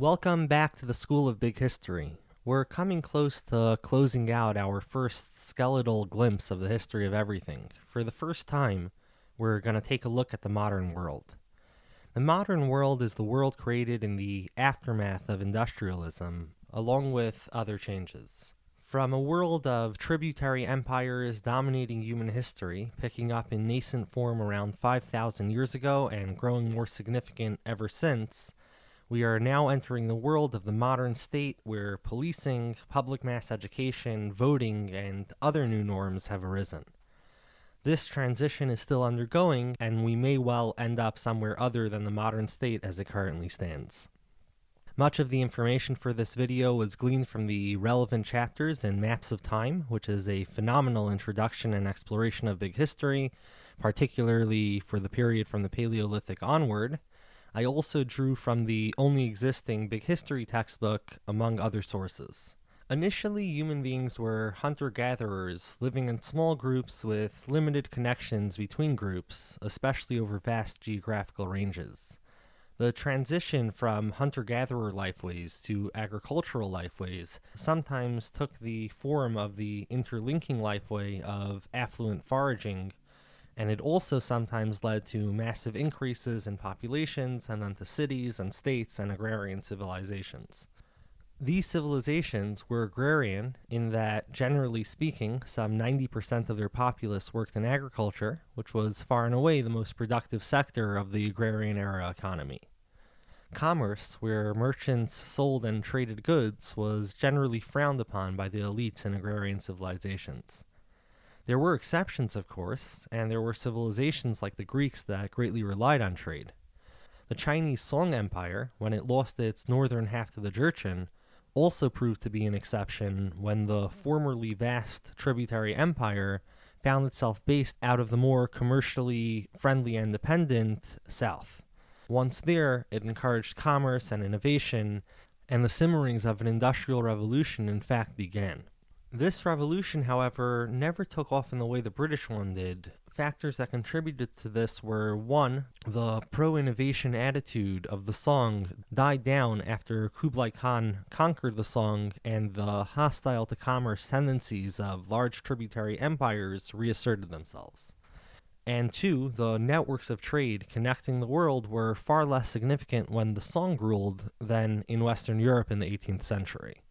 Welcome back to the School of Big History. We're coming close to closing out our first skeletal glimpse of the history of everything. For the first time, we're going to take a look at the modern world. The modern world is the world created in the aftermath of industrialism, along with other changes. From a world of tributary empires dominating human history, picking up in nascent form around 5,000 years ago and growing more significant ever since, we are now entering the world of the modern state where policing, public mass education, voting, and other new norms have arisen. This transition is still undergoing, and we may well end up somewhere other than the modern state as it currently stands. Much of the information for this video was gleaned from the relevant chapters in Maps of Time, which is a phenomenal introduction and exploration of big history, particularly for the period from the Paleolithic onward. I also drew from the only existing big history textbook, among other sources. Initially, human beings were hunter-gatherers, living in small groups with limited connections between groups, especially over vast geographical ranges. The transition from hunter-gatherer lifeways to agricultural lifeways sometimes took the form of the interlinking lifeway of affluent foraging, and it also sometimes led to massive increases in populations and then to cities and states and agrarian civilizations. These civilizations were agrarian in that, generally speaking, some 90% of their populace worked in agriculture, which was far and away the most productive sector of the agrarian era economy. Commerce, where merchants sold and traded goods, was generally frowned upon by the elites in agrarian civilizations. There were exceptions, of course, and there were civilizations like the Greeks that greatly relied on trade. The Chinese Song Empire, when it lost its northern half to the Jurchen, also proved to be an exception when the formerly vast tributary empire found itself based out of the more commercially friendly and dependent south. Once there, it encouraged commerce and innovation, and the simmerings of an industrial revolution in fact began. This revolution, however, never took off in the way the British one did. Factors that contributed to this were, 1, the pro-innovation attitude of the Song died down after Kublai Khan conquered the Song, and the hostile-to-commerce tendencies of large tributary empires reasserted themselves. And 2, the networks of trade connecting the world were far less significant when the Song ruled than in Western Europe in the 18th century.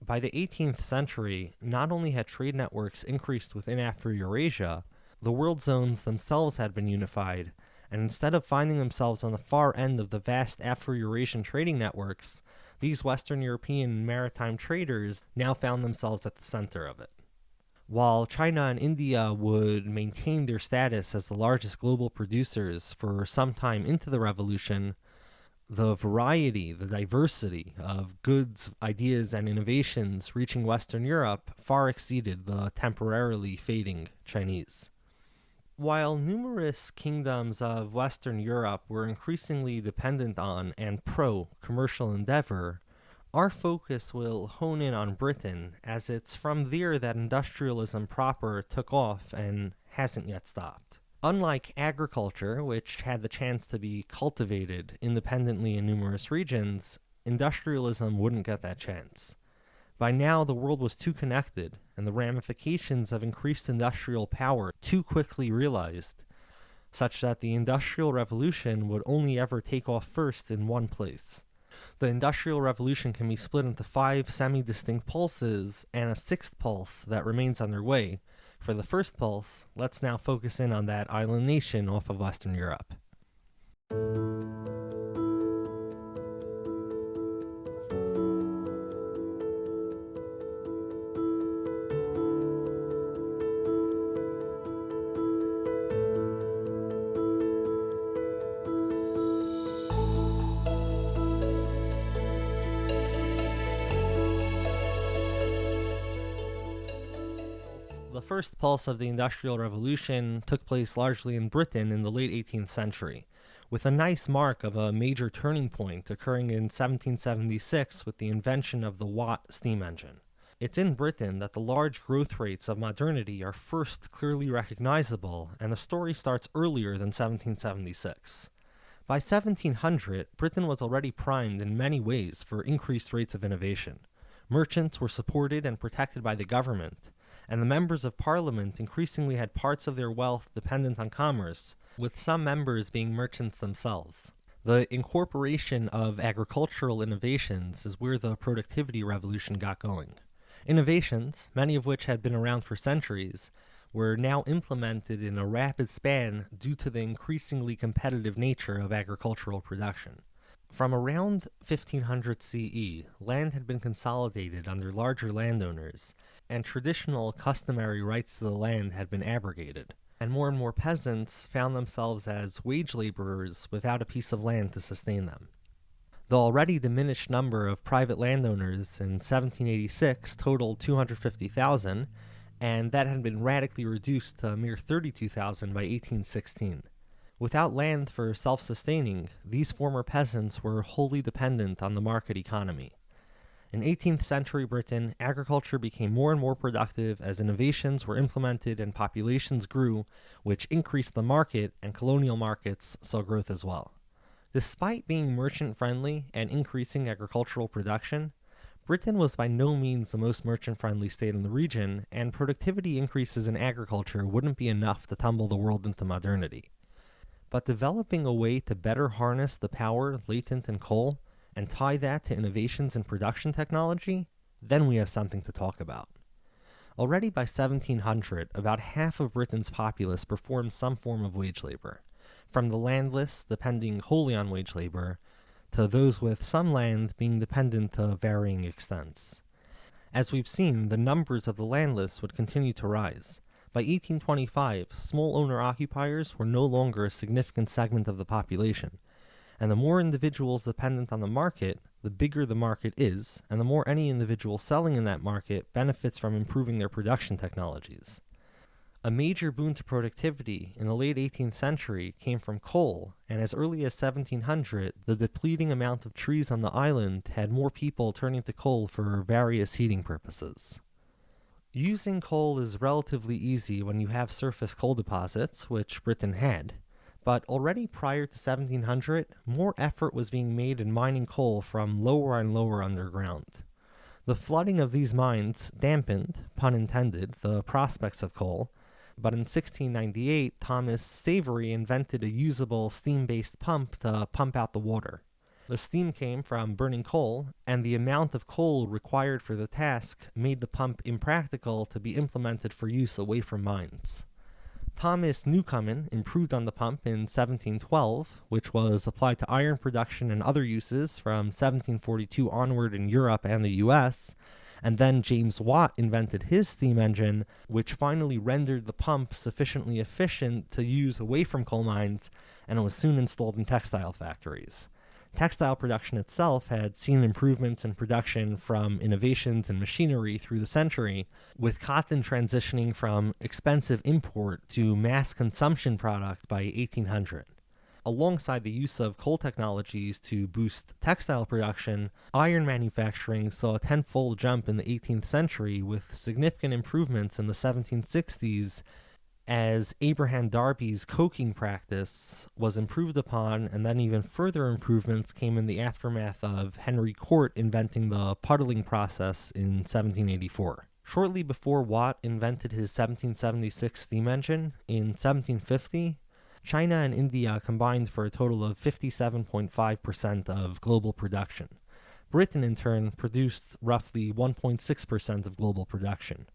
By the 18th century, not only had trade networks increased within Afro-Eurasia, the world zones themselves had been unified, and instead of finding themselves on the far end of the vast Afro-Eurasian trading networks, these Western European maritime traders now found themselves at the center of it. While China and India would maintain their status as the largest global producers for some time into the revolution, the variety, the diversity of goods, ideas, and innovations reaching Western Europe far exceeded the temporarily fading Chinese. While numerous kingdoms of Western Europe were increasingly dependent on and pro-commercial endeavor, our focus will hone in on Britain, as it's from there that industrialism proper took off and hasn't yet stopped. Unlike agriculture, which had the chance to be cultivated independently in numerous regions, industrialism wouldn't get that chance. By now, the world was too connected, and the ramifications of increased industrial power too quickly realized, such that the Industrial Revolution would only ever take off first in one place. The Industrial Revolution can be split into 5 semi-distinct pulses and a 6th pulse that remains underway. For the first pulse, let's now focus in on that island nation off of Western Europe. The first pulse of the Industrial Revolution took place largely in Britain in the late 18th century, with a nice mark of a major turning point occurring in 1776 with the invention of the Watt steam engine. It's in Britain that the large growth rates of modernity are first clearly recognizable, and the story starts earlier than 1776. By 1700, Britain was already primed in many ways for increased rates of innovation. Merchants were supported and protected by the government, and the members of parliament increasingly had parts of their wealth dependent on commerce, with some members being merchants themselves. The incorporation of agricultural innovations is where the productivity revolution got going. Innovations, many of which had been around for centuries, were now implemented in a rapid span due to the increasingly competitive nature of agricultural production. From around 1500 CE, land had been consolidated under larger landowners, and traditional customary rights to the land had been abrogated, and more peasants found themselves as wage laborers without a piece of land to sustain them. The already diminished number of private landowners in 1786 totaled 250,000, and that had been radically reduced to a mere 32,000 by 1816. Without land for self-sustaining, these former peasants were wholly dependent on the market economy. In 18th century Britain, agriculture became more and more productive as innovations were implemented and populations grew, which increased the market, and colonial markets saw growth as well. Despite being merchant-friendly and increasing agricultural production, Britain was by no means the most merchant-friendly state in the region, and productivity increases in agriculture wouldn't be enough to tumble the world into modernity. But developing a way to better harness the power latent in coal and tie that to innovations in production technology, then we have something to talk about. Already by 1700, about half of Britain's populace performed some form of wage labor, from the landless depending wholly on wage labor, to those with some land being dependent to varying extents. As we've seen, the numbers of the landless would continue to rise. By 1825, small owner-occupiers were no longer a significant segment of the population, and the more individuals dependent on the market, the bigger the market is, and the more any individual selling in that market benefits from improving their production technologies. A major boon to productivity in the late 18th century came from coal, and as early as 1700, the depleting amount of trees on the island had more people turning to coal for various heating purposes. Using coal is relatively easy when you have surface coal deposits, which Britain had, but already prior to 1700, more effort was being made in mining coal from lower and lower underground. The flooding of these mines dampened, pun intended, the prospects of coal, but in 1698, Thomas Savery invented a usable steam-based pump to pump out the water. The steam came from burning coal, and the amount of coal required for the task made the pump impractical to be implemented for use away from mines. Thomas Newcomen improved on the pump in 1712, which was applied to iron production and other uses from 1742 onward in Europe and the US, and then James Watt invented his steam engine, which finally rendered the pump sufficiently efficient to use away from coal mines, and it was soon installed in textile factories. Textile production itself had seen improvements in production from innovations in machinery through the century, with cotton transitioning from expensive import to mass consumption product by 1800. Alongside the use of coal technologies to boost textile production, iron manufacturing saw a tenfold jump in the 18th century, with significant improvements in the 1760s as Abraham Darby's coking practice was improved upon, and then even further improvements came in the aftermath of Henry Cort inventing the puddling process in 1784. Shortly before Watt invented his 1776 steam engine, in 1750, China and India combined for a total of 57.5% of global production. Britain, in turn, produced roughly 1.6% of global production.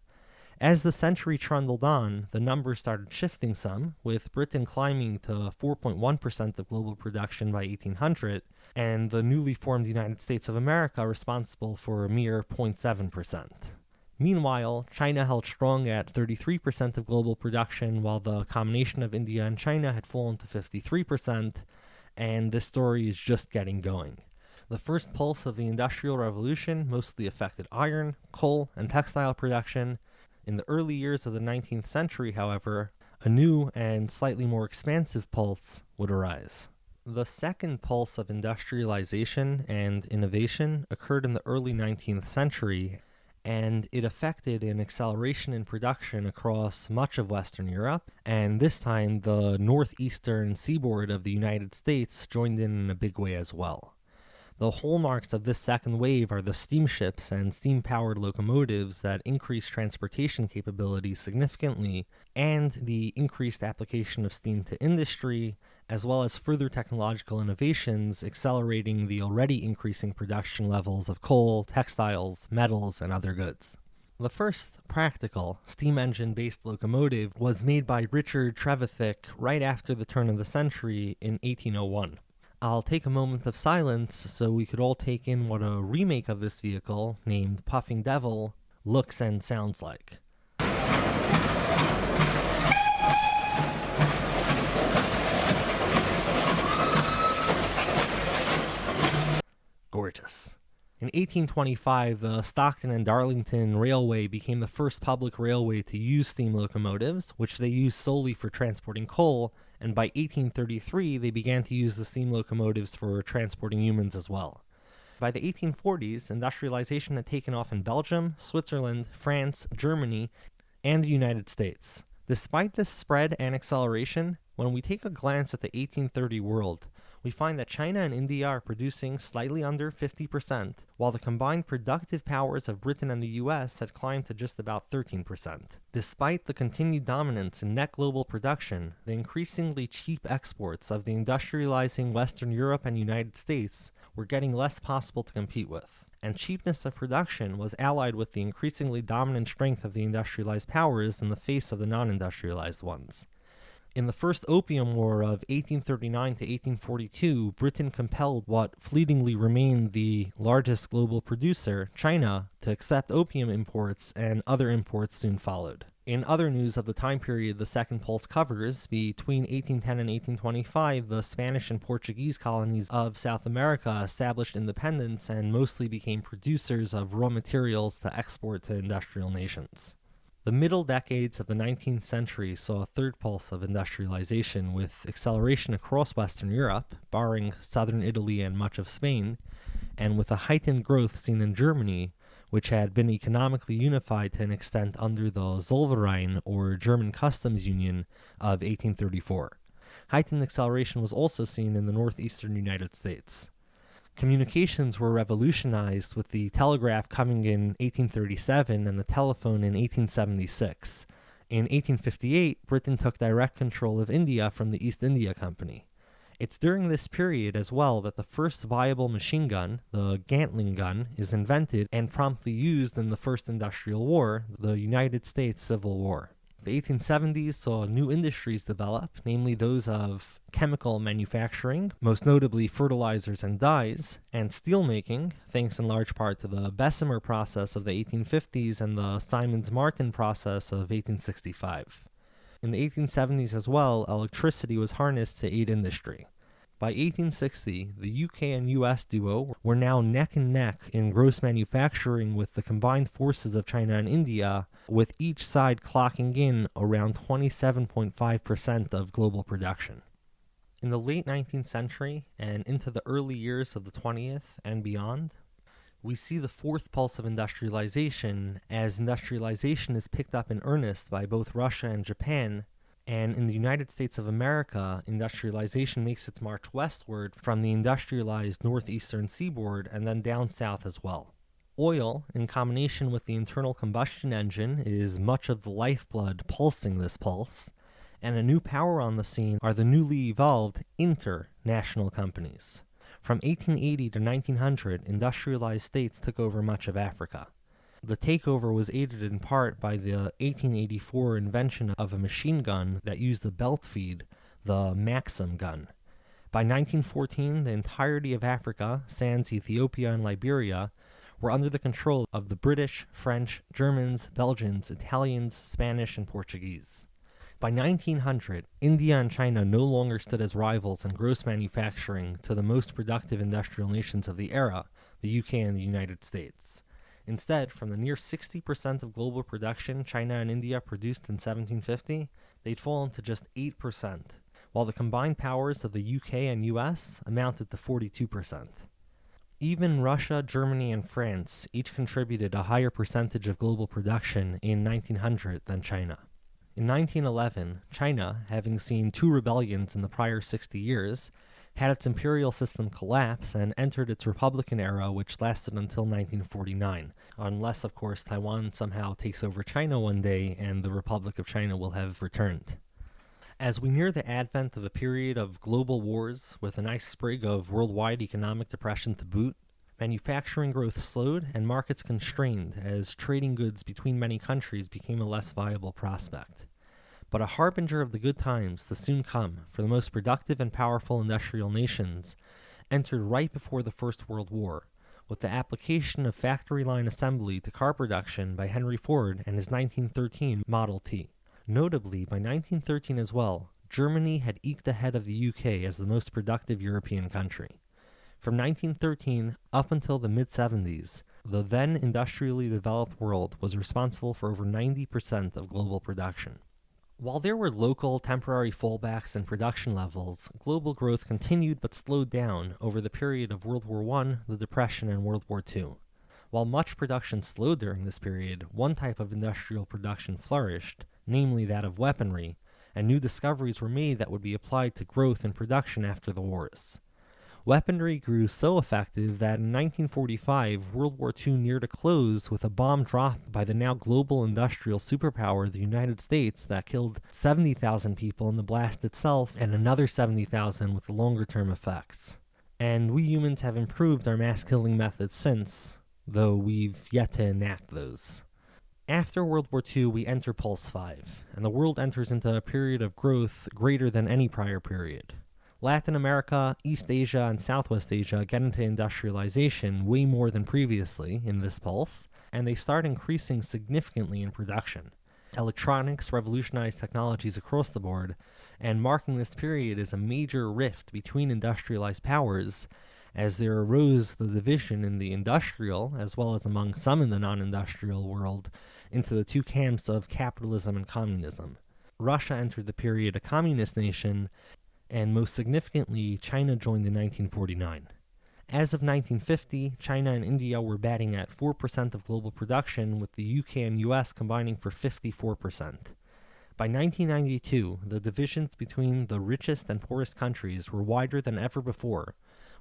As the century trundled on, the numbers started shifting some, with Britain climbing to 4.1% of global production by 1800, and the newly formed United States of America responsible for a mere 0.7%. Meanwhile, China held strong at 33% of global production, while the combination of India and China had fallen to 53%, and this story is just getting going. The first pulse of the Industrial Revolution mostly affected iron, coal, and textile production. In the early years of the 19th century, however, a new and slightly more expansive pulse would arise. The second pulse of industrialization and innovation occurred in the early 19th century, and it affected an acceleration in production across much of Western Europe, and this time the northeastern seaboard of the United States joined in a big way as well. The hallmarks of this second wave are the steamships and steam-powered locomotives that increase transportation capability significantly, and the increased application of steam to industry, as well as further technological innovations accelerating the already increasing production levels of coal, textiles, metals, and other goods. The first practical steam engine-based locomotive was made by Richard Trevithick right after the turn of the century in 1801. I'll take a moment of silence so we could all take in what a remake of this vehicle, named Puffing Devil, looks and sounds like. Gorgeous. In 1825, the Stockton and Darlington Railway became the first public railway to use steam locomotives, which they used solely for transporting coal, and by 1833 they began to use the steam locomotives for transporting humans as well. By the 1840s, industrialization had taken off in Belgium, Switzerland, France, Germany, and the United States. Despite this spread and acceleration, when we take a glance at the 1830 world, we find that China and India are producing slightly under 50%, while the combined productive powers of Britain and the US had climbed to just about 13%. Despite the continued dominance in net global production, the increasingly cheap exports of the industrializing Western Europe and United States were getting less possible to compete with. And cheapness of production was allied with the increasingly dominant strength of the industrialized powers in the face of the non-industrialized ones. In the First Opium War of 1839 to 1842, Britain compelled what fleetingly remained the largest global producer, China, to accept opium imports, and other imports soon followed. In other news of the time period the Second Pulse covers, between 1810 and 1825, the Spanish and Portuguese colonies of South America established independence and mostly became producers of raw materials to export to industrial nations. The middle decades of the 19th century saw a third pulse of industrialization with acceleration across Western Europe, barring southern Italy and much of Spain, and with a heightened growth seen in Germany, which had been economically unified to an extent under the Zollverein, or German Customs Union, of 1834. Heightened acceleration was also seen in the northeastern United States. Communications were revolutionized with the telegraph coming in 1837 and the telephone in 1876. In 1858, Britain took direct control of India from the East India Company. It's during this period as well that the first viable machine gun, the Gatling gun, is invented and promptly used in the First Industrial War, the United States Civil War. The 1870s saw new industries develop, namely those of chemical manufacturing, most notably fertilizers and dyes, and steelmaking, thanks in large part to the Bessemer process of the 1850s and the Siemens-Martin process of 1865. In the 1870s as well, electricity was harnessed to aid industry. By 1860, the UK and US duo were now neck and neck in gross manufacturing with the combined forces of China and India, with each side clocking in around 27.5% of global production. In the late 19th century and into the early years of the 20th and beyond, we see the fourth pulse of industrialization as industrialization is picked up in earnest by both Russia and Japan. And in the United States of America, industrialization makes its march westward from the industrialized northeastern seaboard and then down south as well. Oil, in combination with the internal combustion engine, is much of the lifeblood pulsing this pulse, and a new power on the scene are the newly evolved international companies. From 1880 to 1900, industrialized states took over much of Africa. The takeover was aided in part by the 1884 invention of a machine gun that used a belt feed, the Maxim Gun. By 1914, the entirety of Africa, sans Ethiopia and Liberia, were under the control of the British, French, Germans, Belgians, Italians, Spanish, and Portuguese. By 1900, India and China no longer stood as rivals in gross manufacturing to the most productive industrial nations of the era, the UK and the United States. Instead, from the near 60% of global production China and India produced in 1750, they'd fallen to just 8%, while the combined powers of the UK and US amounted to 42%. Even Russia, Germany, and France each contributed a higher percentage of global production in 1900 than China. In 1911, China, having seen 2 rebellions in the prior 60 years, had its imperial system collapse and entered its Republican era, which lasted until 1949, unless, of course, Taiwan somehow takes over China one day and the Republic of China will have returned. As we near the advent of a period of global wars with a nice sprig of worldwide economic depression to boot, manufacturing growth slowed and markets constrained as trading goods between many countries became a less viable prospect. But a harbinger of the good times to soon come for the most productive and powerful industrial nations entered right before the First World War, with the application of factory line assembly to car production by Henry Ford and his 1913 Model T. Notably, by 1913 as well, Germany had eked ahead of the UK as the most productive European country. From 1913 up until the mid-70s, the then industrially developed world was responsible for over 90% of global production. While there were local, temporary fallbacks in production levels, global growth continued but slowed down over the period of World War I, the Depression, and World War II. While much production slowed during this period, one type of industrial production flourished, namely that of weaponry, and new discoveries were made that would be applied to growth and production after the wars. Weaponry grew so effective that in 1945, World War II neared a close with a bomb dropped by the now global industrial superpower, the United States, that killed 70,000 people in the blast itself and another 70,000 with the longer-term effects. And we humans have improved our mass-killing methods since, though we've yet to enact those. After World War II, we enter Pulse 5, and the world enters into a period of growth greater than any prior period. Latin America, East Asia, and Southwest Asia get into industrialization way more than previously in this pulse, and they start increasing significantly in production. Electronics revolutionized technologies across the board, and marking this period is a major rift between industrialized powers, as there arose the division in the industrial, as well as among some in the non-industrial world, into the two camps of capitalism and communism. Russia entered the period a communist nation, and most significantly, China joined in 1949. As of 1950, China and India were batting at 4% of global production, with the UK and US combining for 54%. By 1992, the divisions between the richest and poorest countries were wider than ever before,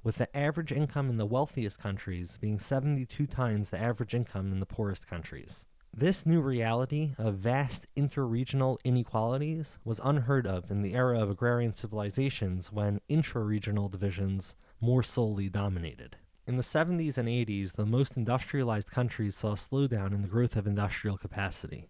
with the average income in the wealthiest countries being 72 times the average income in the poorest countries. This new reality of vast inter-regional inequalities was unheard of in the era of agrarian civilizations when intra-regional divisions more solely dominated. In the 70s and 80s, the most industrialized countries saw a slowdown in the growth of industrial capacity.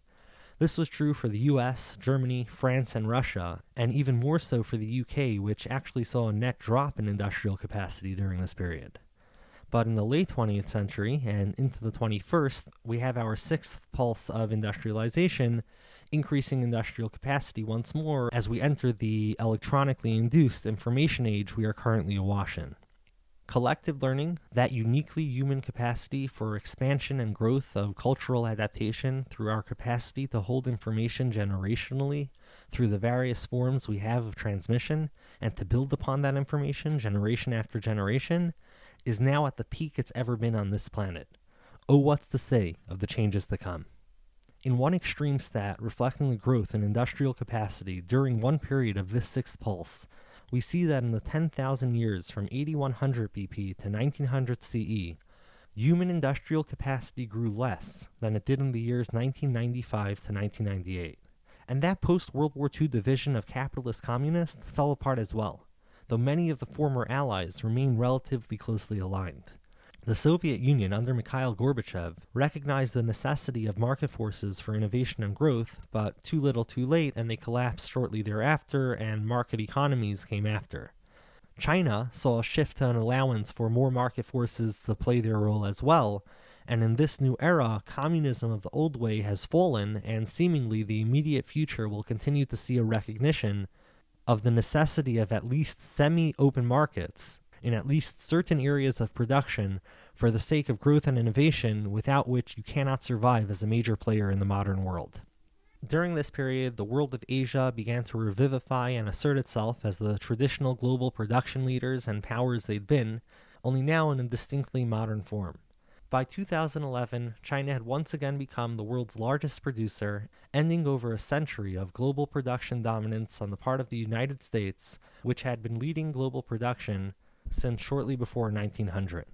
This was true for the US, Germany, France, and Russia, and even more so for the UK, which actually saw a net drop in industrial capacity during this period. But in the late 20th century and into the 21st, we have our sixth pulse of industrialization, increasing industrial capacity once more as we enter the electronically induced information age we are currently awash in. Collective learning, that uniquely human capacity for expansion and growth of cultural adaptation through our capacity to hold information generationally through the various forms we have of transmission and to build upon that information generation after generation, is now at the peak it's ever been on this planet. Oh, what's to say of the changes to come? In one extreme stat reflecting the growth in industrial capacity during one period of this sixth pulse, we see that in the 10,000 years from 8100 BP to 1900 CE, human industrial capacity grew less than it did in the years 1995 to 1998. And that post-World War II division of capitalist communists fell apart as well, though many of the former allies remain relatively closely aligned. The Soviet Union under Mikhail Gorbachev recognized the necessity of market forces for innovation and growth, but too little too late, and they collapsed shortly thereafter, and market economies came after. China saw a shift to an allowance for more market forces to play their role as well, and in this new era, communism of the old way has fallen, and seemingly the immediate future will continue to see a recognition of the necessity of at least semi-open markets in at least certain areas of production for the sake of growth and innovation, without which you cannot survive as a major player in the modern world. During this period, the world of Asia began to revivify and assert itself as the traditional global production leaders and powers they'd been, only now in a distinctly modern form. By 2011, China had once again become the world's largest producer, ending over a century of global production dominance on the part of the United States, which had been leading global production since shortly before 1900.